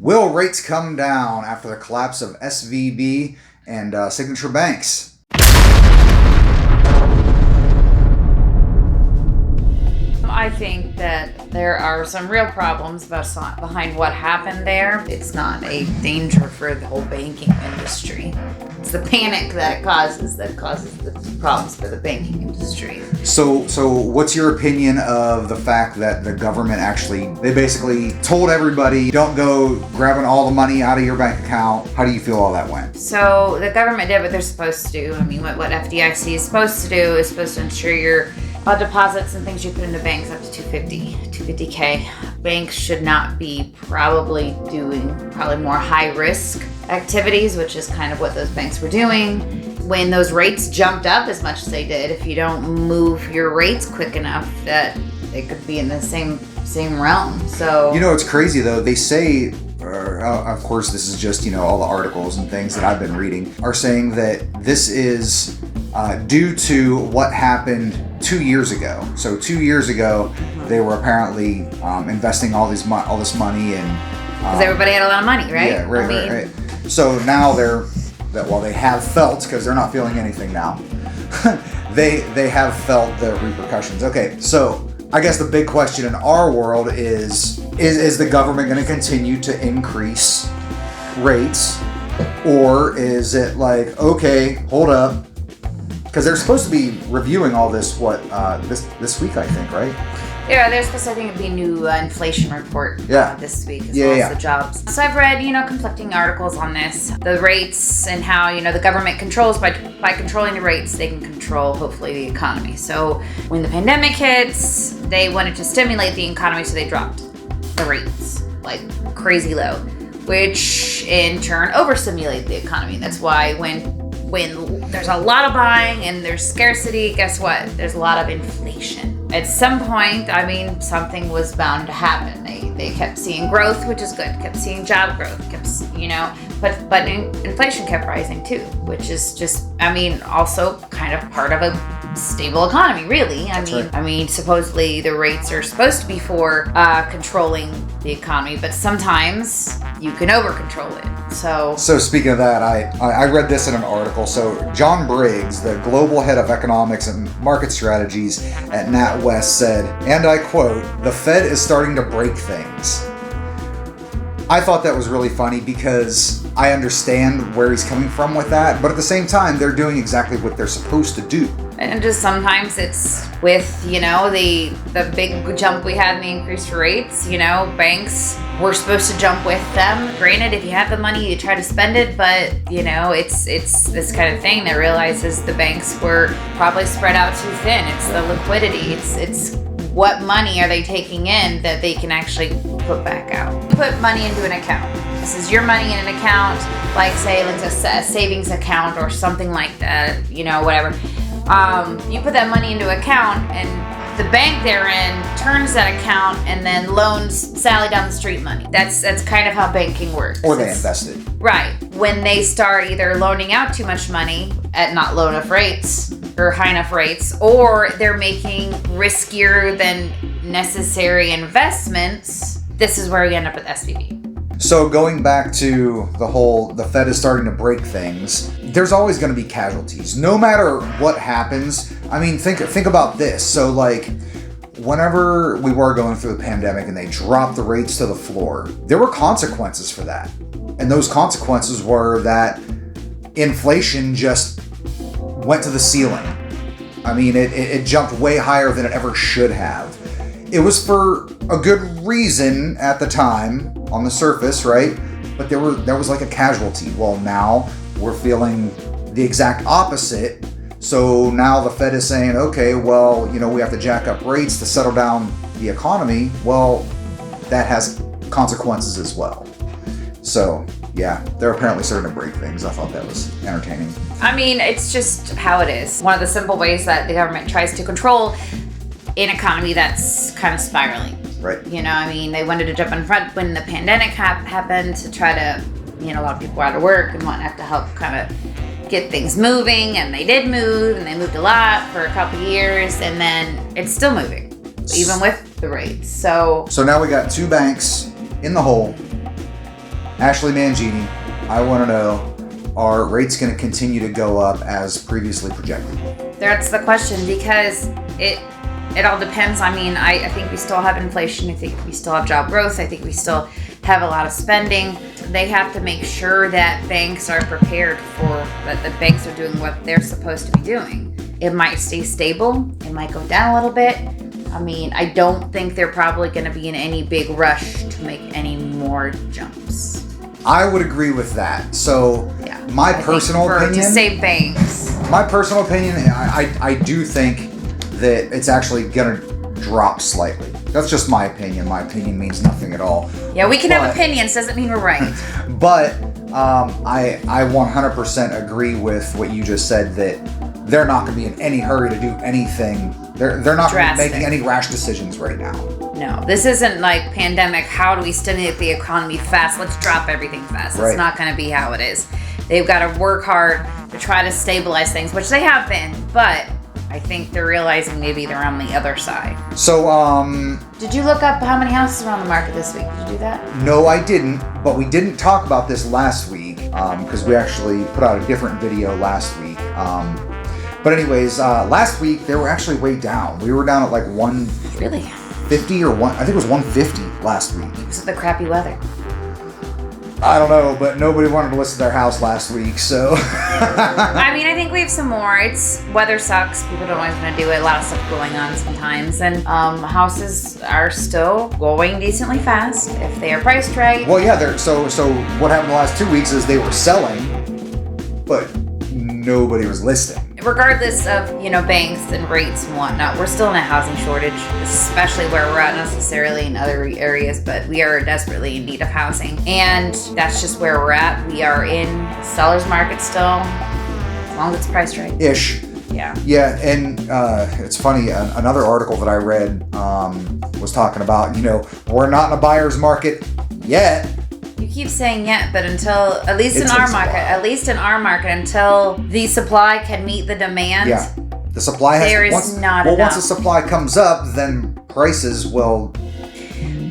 Will rates come down after the collapse of SVB and Signature Banks? I think that there are some real problems behind what happened there. It's not a danger for the whole banking industry. It's the panic that causes the problems for the banking industry. So what's your opinion of the fact that the government they basically told everybody, don't go grabbing all the money out of your bank account? How do you feel all that went? So the government did what they're supposed to do. I mean, what FDIC is supposed to do is supposed to ensure your deposits and things you put into banks up to $250K. Banks should not be probably doing more high risk activities, which is kind of what those banks were doing. When those rates jumped up as much as they did, if you don't move your rates quick enough, that it could be in the same realm. So it's crazy though. They say, of course, this is just all the articles and things that I've been reading are saying that this is due to what happened 2 years ago. So 2 years ago, they were apparently investing all this money in. Because everybody had a lot of money, right? Yeah, right. So now they have felt, because they're not feeling anything now. they have felt the repercussions. Okay, so I guess the big question in our world is the government going to continue to increase rates, or is it like, okay, hold up? Because they're supposed to be reviewing all this, this week, I think, right? Yeah, there's supposed to, I think, be a new inflation report this week as well as the jobs. So I've read, conflicting articles on this, the rates and how, the government controls, by controlling the rates, they can control, hopefully, the economy. So when the pandemic hits, they wanted to stimulate the economy, so they dropped the rates like crazy low, which in turn overstimulated the economy. That's why when there's a lot of buying and there's scarcity, guess what? There's a lot of inflation. At some point, something was bound to happen. They kept seeing growth, which is good. Kept seeing job growth. But inflation kept rising too, which is just, also kind of part of a stable economy, really. Supposedly the rates are supposed to be for controlling the economy, but sometimes you can over control it. So speaking of that, I read this in an article. So John Briggs, the global head of economics and market strategies at NatWest, said, and I quote, "The Fed is starting to break things." I thought that was really funny because I understand where he's coming from with that, but at the same time, they're doing exactly what they're supposed to do. And just sometimes it's with, the big jump we had in the increased rates, banks were supposed to jump with them. Granted, if you have the money, you try to spend it, but, it's this kind of thing that realizes the banks were probably spread out too thin. It's the liquidity. It's what money are they taking in that they can actually put back out. Put money into an account. This is your money in an account, like say like a savings account or something like that, whatever. You put that money into account and the bank therein turns that account and then loans Sally down the street money. That's kind of how banking works. Or they invested. Right. When they start either loaning out too much money at not low enough rates or high enough rates, or they're making riskier than necessary investments, this is where we end up with SVB. So going back to the Fed is starting to break things, there's always going to be casualties. No matter what happens, think about this. So whenever we were going through the pandemic and they dropped the rates to the floor, there were consequences for that. And those consequences were that inflation just went to the ceiling. It jumped way higher than it ever should have. It was for a good reason at the time on the surface, right? But there was like a casualty. Well, now we're feeling the exact opposite. So now the Fed is saying, okay, well, we have to jack up rates to settle down the economy. Well, that has consequences as well. So yeah, they're apparently starting to break things. I thought that was entertaining. It's just how it is. One of the simple ways that the government tries to control an economy that's kind of spiraling. Right. They wanted to jump in front when the pandemic happened to try to, a lot of people were out of work and whatnot to help kind of get things moving. And they did move, and they moved a lot for a couple years, and then it's still moving, even with the rates. So now we got two banks in the hole. Ashliegh Mangini, I want to know, are rates going to continue to go up as previously projected? That's the question, because it all depends. I mean, I think we still have inflation. I think we still have job growth. I think we still have a lot of spending. They have to make sure that banks are prepared that the banks are doing what they're supposed to be doing. It might stay stable. It might go down a little bit. I mean, I don't think they're probably going to be in any big rush to make any more jumps. I would agree with that. So, yeah, my personal opinion, to save banks. My personal opinion, I do think that it's actually going to drop slightly. That's just my opinion. My opinion means nothing at all. Yeah, we can have opinions. Doesn't mean we're right. But I 100% agree with what you just said, that they're not going to be in any hurry to do anything. They're not going to be making any rash decisions right now. No, this isn't like pandemic. How do we stimulate the economy fast? Let's drop everything fast. It's not going to be how it is. They've got to work hard to try to stabilize things, which they have been, but I think they're realizing maybe they're on the other side. So, did you look up how many houses are on the market this week? Did you do that? No, I didn't, but we didn't talk about this last week, because we actually put out a different video last week. But anyways, last week they were actually way down. We were down at like 150 or I think it was 150 last week. Because of the crappy weather. I don't know, but nobody wanted to list their house last week, so. I mean, I think we have some more. Weather sucks. People don't always want to do it. A lot of stuff going on sometimes. And houses are still going decently fast if they are priced right. Well, yeah, so what happened the last 2 weeks is they were selling, but nobody was listing. Regardless of, banks and rates and whatnot, we're still in a housing shortage, especially where we're at, not necessarily in other areas, but we are desperately in need of housing. And that's just where we're at. We are in seller's market still, as long as it's priced right. Ish. Yeah. Yeah, and it's funny, another article that I read was talking about, we're not in a buyer's market yet. You keep saying yet, but at least in our market, until the supply can meet the demand. Yeah, the supply has. There is not enough. Once the supply comes up, then prices will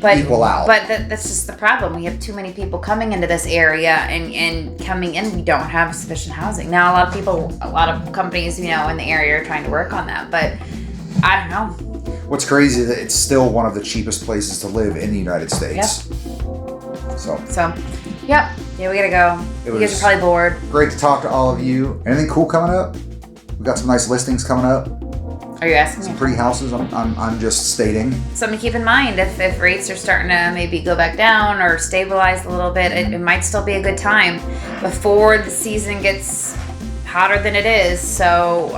equal out. But that's just the problem. We have too many people coming into this area, and coming in, we don't have sufficient housing. Now, a lot of companies, in the area are trying to work on that, but I don't know. What's crazy is that it's still one of the cheapest places to live in the United States. Yep. So, yeah, we gotta go. You guys are probably bored. Great to talk to all of you. Anything cool coming up? We got some nice listings coming up. Are you asking some pretty houses? I'm just stating. Something to keep in mind, if rates are starting to maybe go back down or stabilize a little bit, it might still be a good time before the season gets hotter than it is. So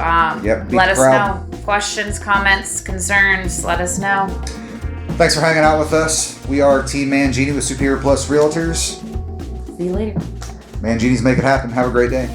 let us know. Questions, comments, concerns, let us know. Thanks for hanging out with us. We are Team Mangini with Superior Plus Realtors. See you later. Mangini's make it happen. Have a great day.